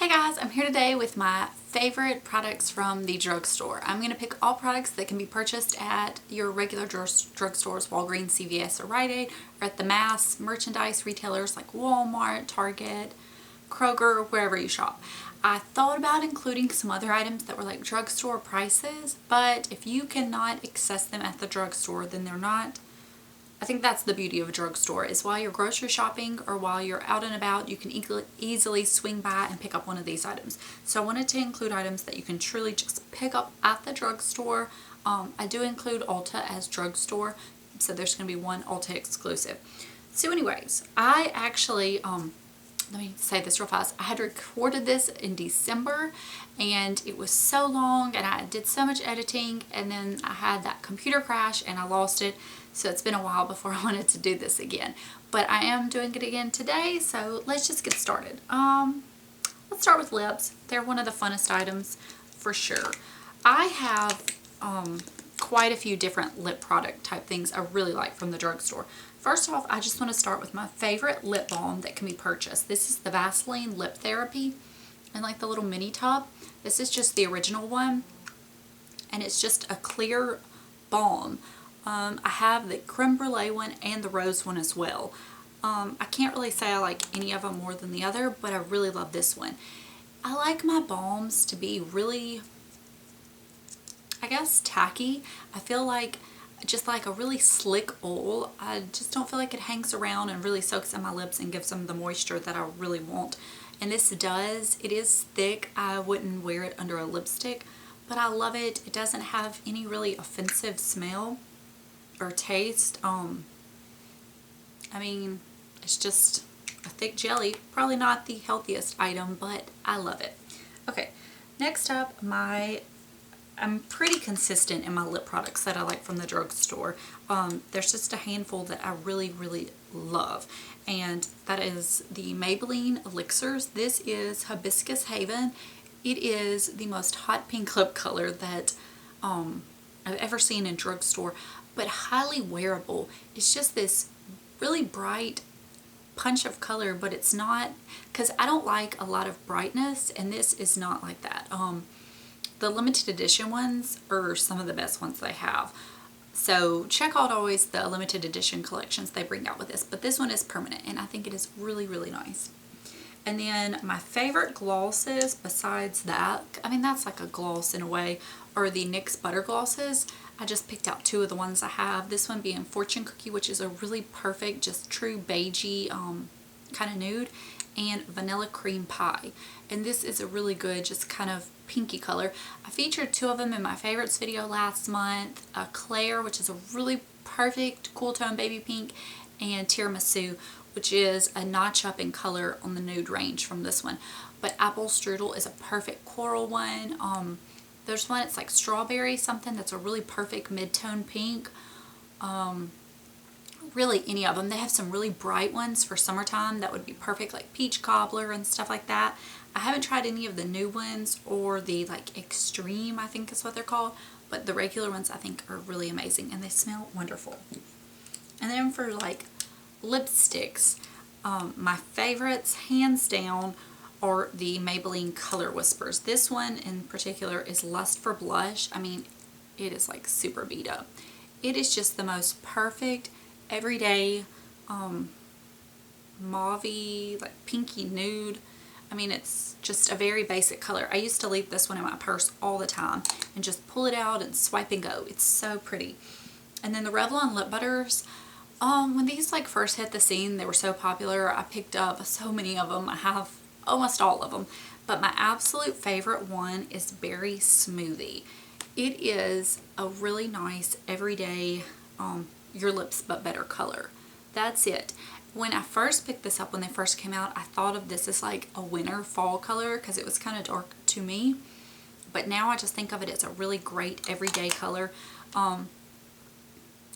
Hey guys, I'm here today with my favorite products from the drugstore. I'm going to pick all products that can be purchased at your regular drugstores, Walgreens, CVS, or Rite Aid, or at the mass merchandise retailers like Walmart, Target, Kroger, wherever you shop. I thought about including some other items that were like drugstore prices, but if you cannot access them at the drugstore, then they're not. I think that's the beauty of a drugstore, is while you're grocery shopping or while you're out and about, you can easily swing by and pick up one of these items. So I wanted to include items that you can truly just pick up at the drugstore. I do include Ulta as drugstore, so there's going to be one Ulta exclusive. So anyways, I actually, let me say this real fast. I had recorded this in December and it was so long and I did so much editing, and then I had that computer crash and I lost it. So it's been a while before I wanted to do this again. But I am doing it again today, so let's just get started. Let's start with lips. They're one of the funnest items for sure. I have quite a few different lip product type things I really like from the drugstore. First off, I just want to start with my favorite lip balm that can be purchased. This is the Vaseline Lip Therapy in like the little mini tub. This is just the original one, and it's just a clear balm. I have the creme brulee one and the rose one as well. I can't really say I like any of them more than the other, but I really love this one. I like my balms to be really, I guess, tacky. I feel like just like a really slick oil. I just don't feel like it hangs around and really soaks in my lips and gives them the moisture that I really want. And this does. It is thick. I wouldn't wear it under a lipstick, but I love it. It doesn't have any really offensive smell or taste. I mean, it's just a thick jelly. Probably not the healthiest item, but I love it. Okay, next up, I'm pretty consistent in my lip products that I like from the drugstore. There's just a handful that I really, really love, and that is the Maybelline Elixirs. This is Hibiscus Haven. It is the most hot pink lip color that I've ever seen in drugstore, but highly wearable. It's just this really bright punch of color, but it's not, because I don't like a lot of brightness, and this is not like that. The limited edition ones are some of the best ones they have. So check out always the limited edition collections they bring out with this, but this one is permanent and I think it is really, really nice. And then my favorite glosses besides that, I mean that's like a gloss in a way, are the NYX Butter Glosses. I just picked out two of the ones I have. This one being Fortune Cookie, which is a really perfect, just true beigey kind of nude, and Vanilla Cream Pie. And this is a really good, just kind of pinky color. I featured two of them in my favorites video last month. Claire, which is a really perfect cool tone baby pink, and Tiramisu, which is a notch up in color on the nude range from this one. But Apple Strudel is a perfect coral one. There's one, it's like strawberry something, that's a really perfect mid-tone pink. Really any of them. They have some really bright ones for summertime that would be perfect, like peach cobbler and stuff like that. I haven't tried any of the new ones or the like extreme, I think is what they're called, but the regular ones I think are really amazing and they smell wonderful. And then for like lipsticks, my favorites hands down are the Maybelline Color Whispers. This one in particular is Lust for Blush. I mean, it is like super beat up. It is just the most perfect everyday mauvey, like pinky nude. I mean, it's just a very basic color. I used to leave this one in my purse all the time and just pull it out and swipe and go. It's so pretty. And then the Revlon lip butters, when these like first hit the scene, they were so popular. I picked up so many of them. I have almost all of them, but my absolute favorite one is Berry Smoothie. It is a really nice everyday your lips but better color. That's it. When I first picked this up, when they first came out, I thought of this as like a winter fall color because it was kind of dark to me, but now I just think of it as a really great everyday color.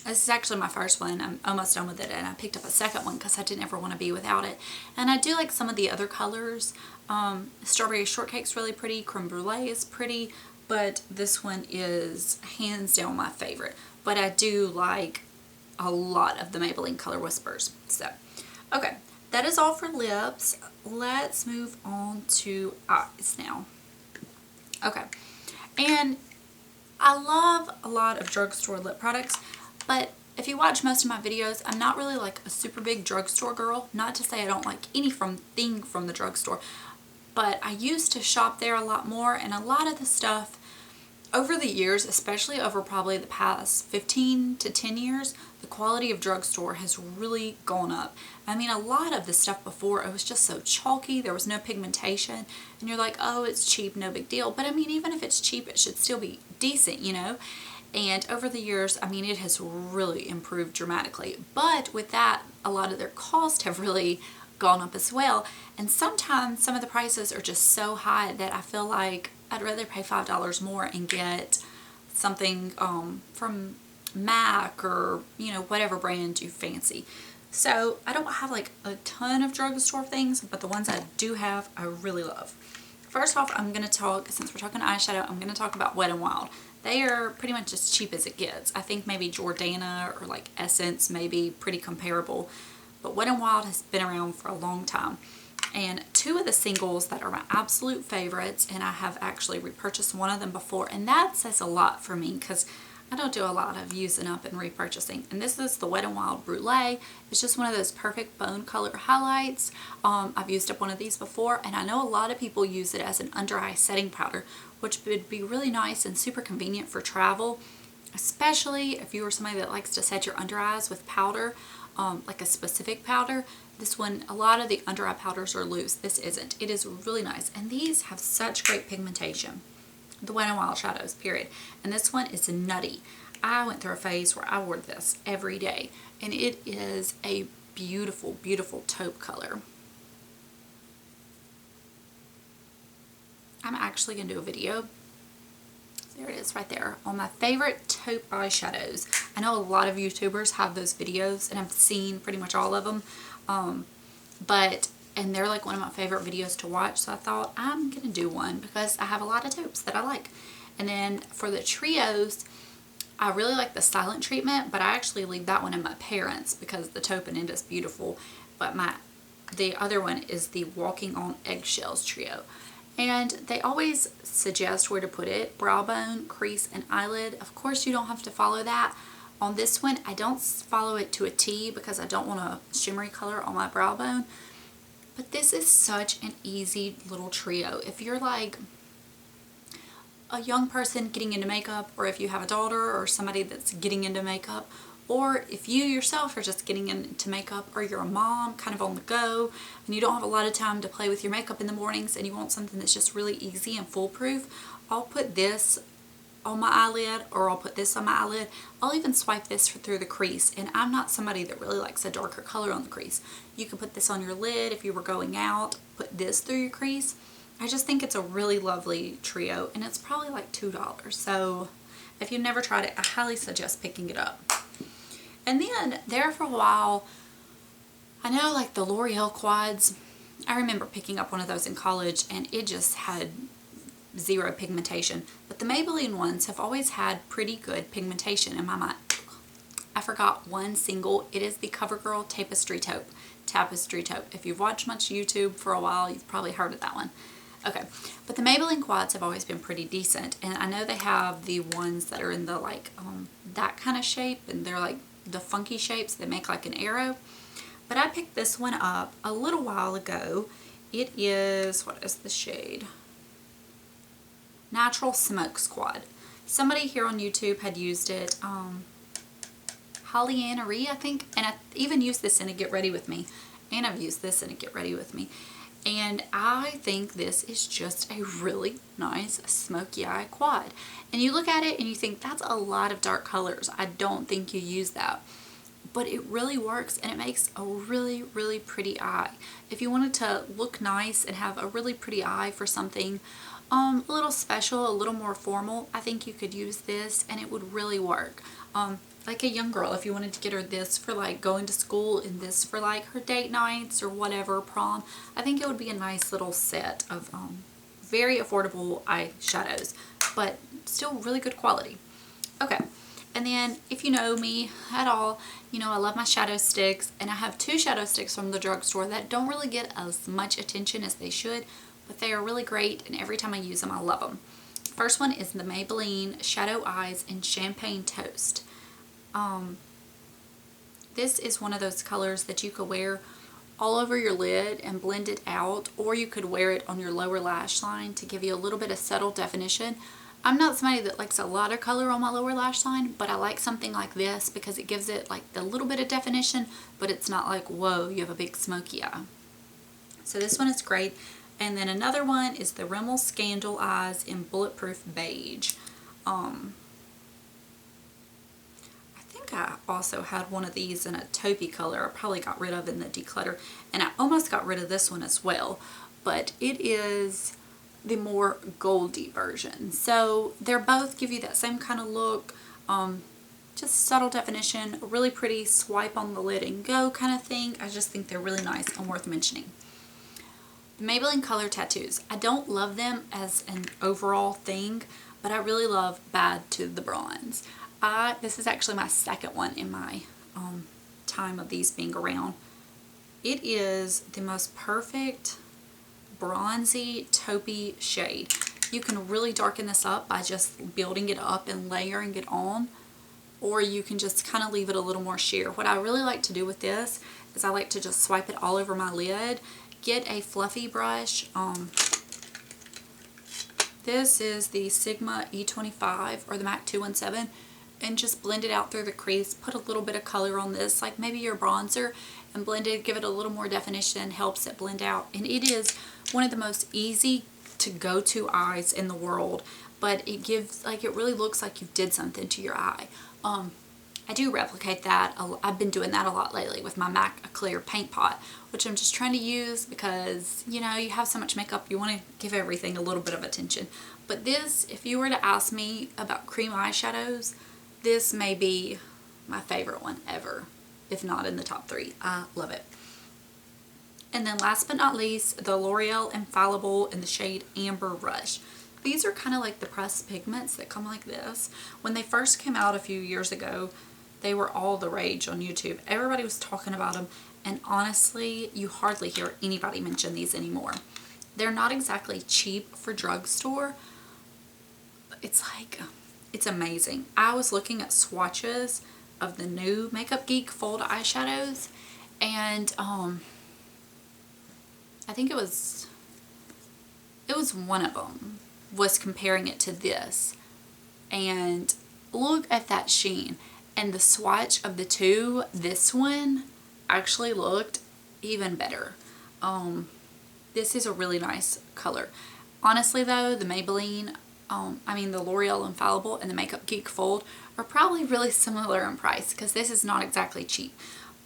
This is actually my first one. I'm almost done with it, and I picked up a second one because I didn't ever want to be without it. And I do like some of the other colors. Strawberry Shortcake's really pretty, Creme Brulee is pretty, but this one is hands down my favorite. But I do like a lot of the Maybelline Color Whispers. So, okay, that is all for lips. Let's move on to eyes now. Okay, and I love a lot of drugstore lip products, but if you watch most of my videos, I'm not really like a super big drugstore girl. Not to say I don't like anything from the drugstore, but I used to shop there a lot more, and a lot of the stuff over the years, especially over probably the past 15 to 10 years, the quality of drugstore has really gone up. I mean, a lot of the stuff before, it was just so chalky, there was no pigmentation, and you're like, oh, it's cheap, no big deal. But I mean, even if it's cheap, it should still be decent, you know? And over the years, I mean, it has really improved dramatically. But with that, a lot of their costs have really gone up as well. And sometimes some of the prices are just so high that I feel like I'd rather pay $5 more and get something from MAC or, you know, whatever brand you fancy. So I don't have like a ton of drugstore things, but the ones I do have, I really love. First off, I'm going to talk, since we're talking eyeshadow, I'm going to talk about Wet n Wild. They are pretty much as cheap as it gets. I think maybe Jordana or like Essence may be pretty comparable, but Wet n Wild has been around for a long time. And two of the singles that are my absolute favorites, and I have actually repurchased one of them before, and that says a lot for me because I don't do a lot of using up and repurchasing. And this is the Wet n Wild Brulee. It's just one of those perfect bone color highlights. I've used up one of these before, and I know a lot of people use it as an under eye setting powder, which would be really nice and super convenient for travel, especially if you are somebody that likes to set your under eyes with powder, like a specific powder. This one, a lot of the under eye powders are loose. This isn't. It is really nice, and these have such great pigmentation. The Wet n Wild shadows, period. And this one is nutty. I went through a phase where I wore this every day, and it is a beautiful, beautiful taupe color. I'm actually going to do a video, there it is right there, on my favorite taupe eyeshadows. I know a lot of YouTubers have those videos, and I've seen pretty much all of them, and they're like one of my favorite videos to watch, so I thought I'm going to do one because I have a lot of taupes that I like. And then for the trios, I really like the Silent Treatment, but I actually leave that one in my parents because the taupe in it is beautiful. But the other one is the Walking on Eggshells trio. And they always suggest where to put it: brow bone, crease, and eyelid. Of course, you don't have to follow that. On this one, I don't follow it to a T because I don't want a shimmery color on my brow bone. But this is such an easy little trio. If you're like a young person getting into makeup, or if you have a daughter or somebody that's getting into makeup, or if you yourself are just getting into makeup, or you're a mom kind of on the go and you don't have a lot of time to play with your makeup in the mornings and you want something that's just really easy and foolproof, I'll put this on my eyelid, or I'll put this on my eyelid. I'll even swipe this through the crease, and I'm not somebody that really likes a darker color on the crease. You could put this on your lid if you were going out, put this through your crease. I just think it's a really lovely trio, and it's probably like $2. So if you've never tried it, I highly suggest picking it up. And then there for a while, I know like the L'Oreal quads, I remember picking up one of those in college, and it just had zero pigmentation. But the Maybelline ones have always had pretty good pigmentation in my mind. I forgot one single. It is the CoverGirl Tapestry Taupe. Tapestry Taupe. If you've watched much YouTube for a while, you've probably heard of that one. Okay, but the Maybelline quads have always been pretty decent, and I know they have the ones that are in the like that kind of shape, and they're like the funky shapes that make like an arrow. But I picked this one up a little while ago. It is, what is the shade? Natural Smoke Squad. Somebody here on YouTube had used it, Holly Ann Marie, I think, and I even used this in a Get Ready With Me, and I've used this in a Get Ready With Me, and I think this is just a really nice smoky eye quad. And you look at it and you think, that's a lot of dark colors. I don't think you use that. But it really works, and it makes a really, really pretty eye. If you wanted to look nice and have a really pretty eye for something a little special, a little more formal, I think you could use this and it would really work. Like a young girl, if you wanted to get her this for like going to school and this for like her date nights or whatever, prom, I think it would be a nice little set of very affordable eyeshadows, but still really good quality. Okay, And then if you know me at all, you know I love my shadow sticks, and I have 2 shadow sticks from the drugstore that don't really get as much attention as they should, but they are really great, and every time I use them I love them. First one is the Maybelline Shadow Eyes in Champagne Toast. This is one of those colors that you could wear all over your lid and blend it out, or you could wear it on your lower lash line to give you a little bit of subtle definition. I'm not somebody that likes a lot of color on my lower lash line, but I like something like this because it gives it like a little bit of definition, but it's not like, whoa, you have a big smoky eye. So this one is great. And then another one is the Rimmel Scandal Eyes in Bulletproof Beige. I think I also had one of these in a taupey color. I probably got rid of in the declutter, and I almost got rid of this one as well, but it is the more goldy version. So they're both give you that same kind of look, just subtle definition, really pretty swipe on the lid and go kind of thing. I just think they're really nice and worth mentioning. The Maybelline Color Tattoos. I don't love them as an overall thing, but I really love Bad to the Bronze. This is actually my second one in my time of these being around. It is the most perfect bronzy taupey shade. You can really darken this up by just building it up and layering it on, or you can just kind of leave it a little more sheer. What I really like to do with this is I like to just swipe it all over my lid, get a fluffy brush. This is the Sigma E25 or the MAC 217, and just blend it out through the crease. Put a little bit of color on this, like maybe your bronzer, and blend it, give it a little more definition, helps it blend out. And it is one of the most easy to go to eyes in the world, but it gives, like, it really looks like you did something to your eye. I do replicate that. I've been doing that a lot lately with my MAC Clear paint pot, which I'm just trying to use because, you know, you have so much makeup, you want to give everything a little bit of attention. But this, if you were to ask me about cream eyeshadows, this may be my favorite one ever, if not in the top 3. I love it. And then last but not least, the L'Oreal Infallible in the shade Amber Rush. These are kind of like the pressed pigments that come like this. When they first came out a few years ago, they were all the rage on YouTube. Everybody was talking about them, and honestly, you hardly hear anybody mention these anymore. They're not exactly cheap for drugstore. It's like, it's amazing. I was looking at swatches of the new Makeup Geek Fold eyeshadows, and I think it was one of them was comparing it to this, and look at that sheen. And the swatch of the two, this one actually looked even better. This is a really nice color. Honestly though, the Maybelline, the L'Oreal Infallible and the Makeup Geek Fold are probably really similar in price, because this is not exactly cheap.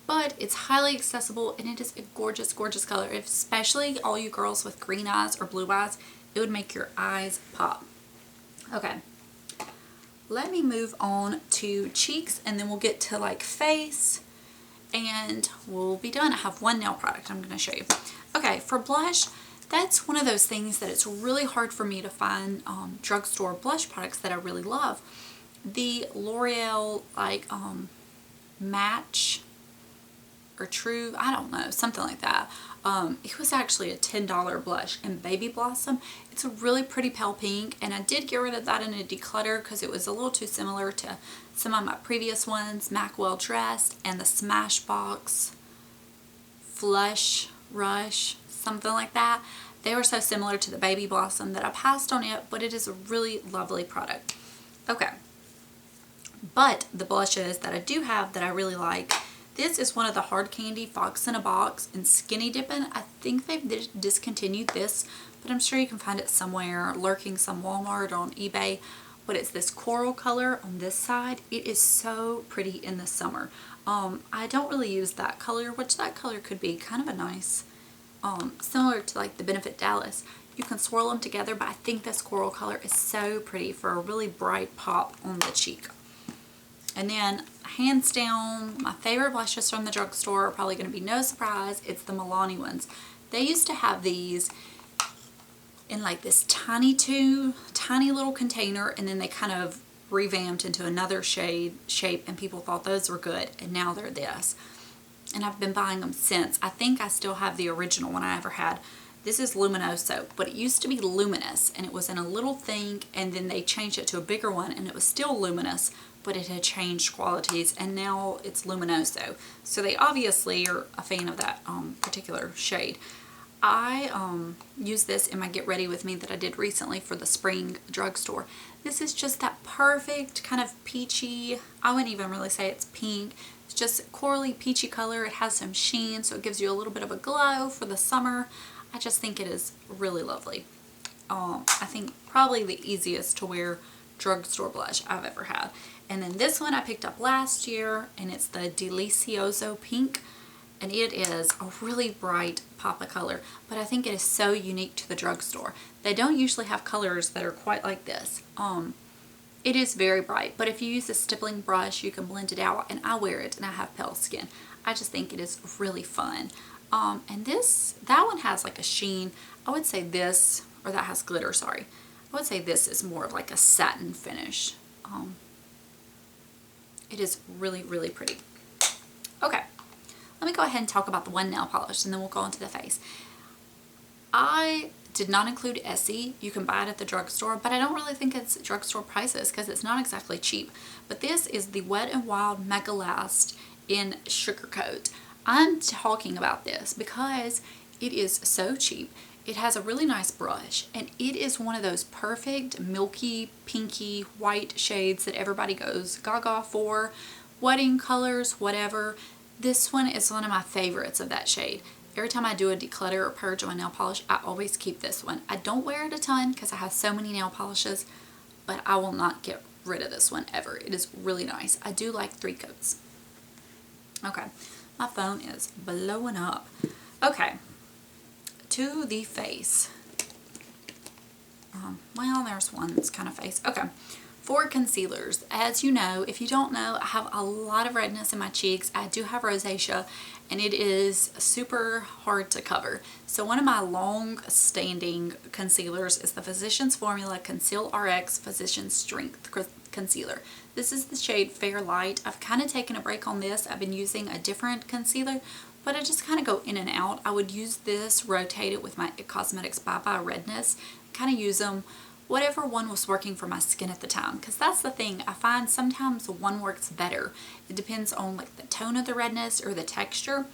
But it's highly accessible, and it is a gorgeous, gorgeous color. Especially all you girls with green eyes or blue eyes, it would make your eyes pop. Okay, let me move on to cheeks, and then we'll get to like face, and we'll be done. I have one nail product I'm going to show you. Okay, for blush, that's one of those things that it's really hard for me to find drugstore blush products that I really love. The L'Oreal Match or True, I don't know, something like that. It was actually a $10 blush in Baby Blossom. It's a really pretty pale pink, and I did get rid of that in a declutter because it was a little too similar to some of my previous ones, MAC Well Dressed and the Smashbox Flush Rush, something like that. They were so similar to the Baby Blossom that I passed on it, but it is a really lovely product. Okay, but the blushes that I do have that I really like, this is one of the Hard Candy Fox in a Box in Skinny Dippin'. I think they've discontinued this, but I'm sure you can find it somewhere, lurking some Walmart or on eBay. But it's this coral color on this side. It is so pretty in the summer. I don't really use that color, which that color could be kind of a nice, similar to like the Benefit Dallas. You can swirl them together, but I think this coral color is so pretty for a really bright pop on the cheek. And then, hands down, my favorite blushes from the drugstore are probably going to be no surprise. It's the Milani ones. They used to have these in like this tiny little container, and then they kind of revamped into another shape, and people thought those were good, and now they're this. And I've been buying them since. I think I still have the original one I ever had. This is Luminoso, but it used to be Luminous, and it was in a little thing, and then they changed it to a bigger one, and it was still luminous, but it had changed qualities, and now it's Luminoso. So they obviously are a fan of that particular shade. I use this in my Get Ready With Me that I did recently for the spring drugstore. This is just that perfect kind of peachy, I wouldn't even really say it's pink, it's just corally peachy color. It has some sheen, so it gives you a little bit of a glow for the summer. I just think it is really lovely. I think probably the easiest to wear drugstore blush I've ever had. And then this one I picked up last year, and it's the Delicioso Pink, and it is a really bright pop of color, but I think it is so unique to the drugstore. They don't usually have colors that are quite like this. It is very bright, but if you use a stippling brush, you can blend it out, and I wear it, and I have pale skin. I just think it is really fun. And that one has like a sheen. I would say this, or that has glitter, sorry. I would say this is more of like a satin finish. It is really, really pretty. Okay, let me go ahead and talk about the one nail polish, and then we'll go into the face. I did not include Essie. You can buy it at the drugstore, but I don't really think it's drugstore prices because it's not exactly cheap. But this is the Wet n Wild Mega Last in Sugar Coat. I'm talking about this because it is so cheap. It has a really nice brush, and it is one of those perfect milky, pinky, white shades that everybody goes gaga for. Wedding colors, whatever. This one is one of my favorites of that shade. Every time I do a declutter or purge on my nail polish, I always keep this one. I don't wear it a ton because I have so many nail polishes, but I will not get rid of this one ever. It is really nice. I do like 3 coats. Okay. My phone is blowing up. Okay, to the face. Well, there's one that's kind of face. Okay, for concealers. As you know, if you don't know, I have a lot of redness in my cheeks. I do have rosacea, and it is super hard to cover. So one of my long-standing concealers is the Physicians Formula Conceal RX Physicians Strength Concealer. This is the shade Fair Light. I've kind of taken a break on this. I've been using a different concealer, but I just kind of go in and out. I would use this, rotate it with my IT Cosmetics Bye Bye Redness, kind of use them, whatever one was working for my skin at the time. Because that's the thing, I find sometimes one works better. It depends on like the tone of the redness or the texture,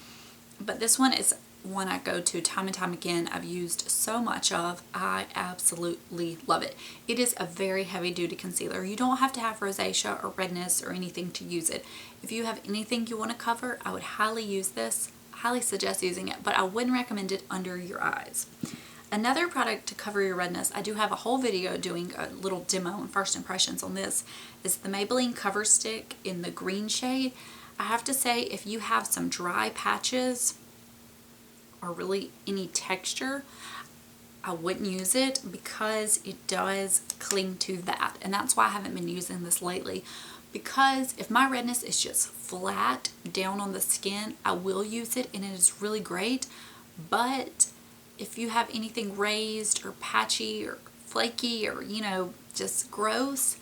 but this one is one I go to time and time again. I've used so much of. I absolutely love it. It is a very heavy duty concealer. You don't have to have rosacea or redness or anything to use it. If you have anything you want to cover, I would highly use this. Highly suggest using it, but I wouldn't recommend it under your eyes. Another product to cover your redness, I do have a whole video doing a little demo and first impressions on this, is the Maybelline Cover Stick in the green shade. I have to say, if you have some dry patches or really any texture, I wouldn't use it because it does cling to that, and that's why I haven't been using this lately. Because if my redness is just flat down on the skin, I will use it, and it is really great. But if you have anything raised or patchy or flaky or, you know, just gross,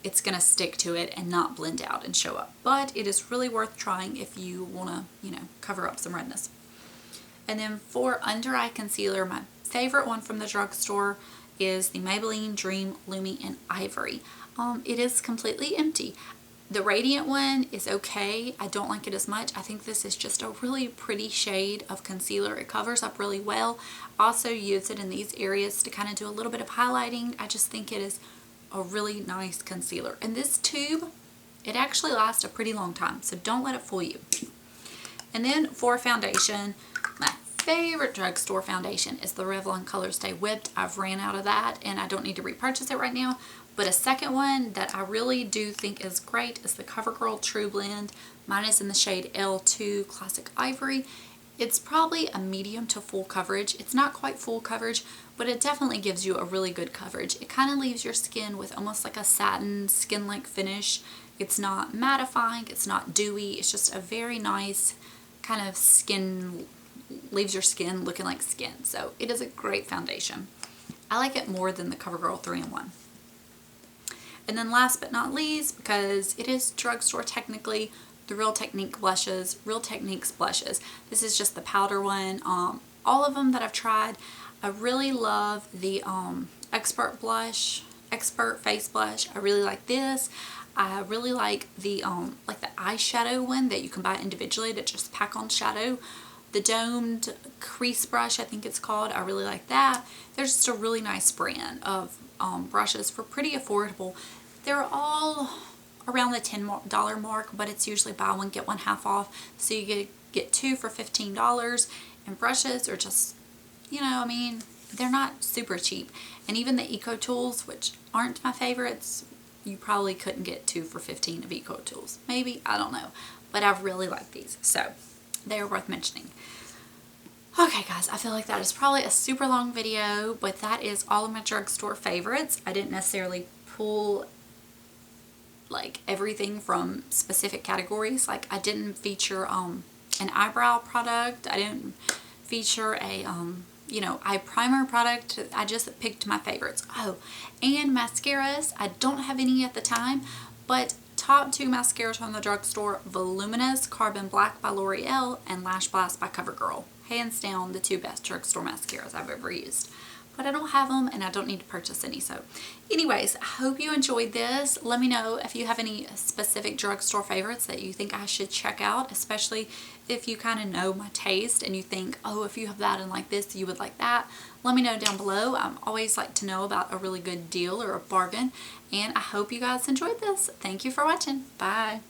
it's going to stick to it and not blend out and show up. But it is really worth trying if you want to, you know, cover up some redness. And then for under eye concealer, my favorite one from the drugstore is the Maybelline Dream Lumi in Ivory. It is completely empty. The Radiant one is okay. I don't like it as much. I think this is just a really pretty shade of concealer. It covers up really well. Also use it in these areas to kind of do a little bit of highlighting. I just think it is a really nice concealer. And this tube, it actually lasts a pretty long time, so don't let it fool you. And then for foundation, my favorite drugstore foundation is the Revlon Colorstay Whipped. I've ran out of that and I don't need to repurchase it right now. But a second one that I really do think is great is the CoverGirl True Blend. Mine is in the shade L2 Classic Ivory. It's probably a medium to full coverage. It's not quite full coverage, but it definitely gives you a really good coverage. It kind of leaves your skin with almost like a satin skin-like finish. It's not mattifying, it's not dewy, it's just a very nice kind of skin, leaves your skin looking like skin. So it is a great foundation. I like it more than the CoverGirl 3-in-1. And then last but not least, because it is drugstore technically, the Real Technique blushes, Real Techniques blushes. This is just the powder one. All of them that I've tried, I really love the Expert Face Blush. I really like this. I really like the eyeshadow one that you can buy individually to just pack on shadow. The domed crease brush, I think it's called. I really like that. There's just a really nice brand of brushes for pretty affordable. They're all around the $10 mark, but it's usually buy one get one half off. So you get two for $15. And brushes are just, you know, I mean, they're not super cheap. And even the Eco Tools, which aren't my favorites, you probably couldn't get 2 for $15 of Eco Tools. Maybe, I don't know. But I really like these, so they are worth mentioning. Okay guys, I feel like that is probably a super long video, but that is all of my drugstore favorites. I didn't necessarily pull like everything from specific categories. Like I didn't feature an eyebrow product. I didn't feature a you know, eye primer product. I just picked my favorites. Oh, and mascaras. I don't have any at the time, but top 2 mascaras from the drugstore: Voluminous Carbon Black by L'Oreal and Lash Blast by CoverGirl. Hands down the 2 best drugstore mascaras I've ever used. But I don't have them and I don't need to purchase any. So anyways, I hope you enjoyed this. Let me know if you have any specific drugstore favorites that you think I should check out, especially if you kind of know my taste and you think, oh, if you have that and like this, you would like that. Let me know down below. I always like to know about a really good deal or a bargain. And I hope you guys enjoyed this. Thank you for watching. Bye.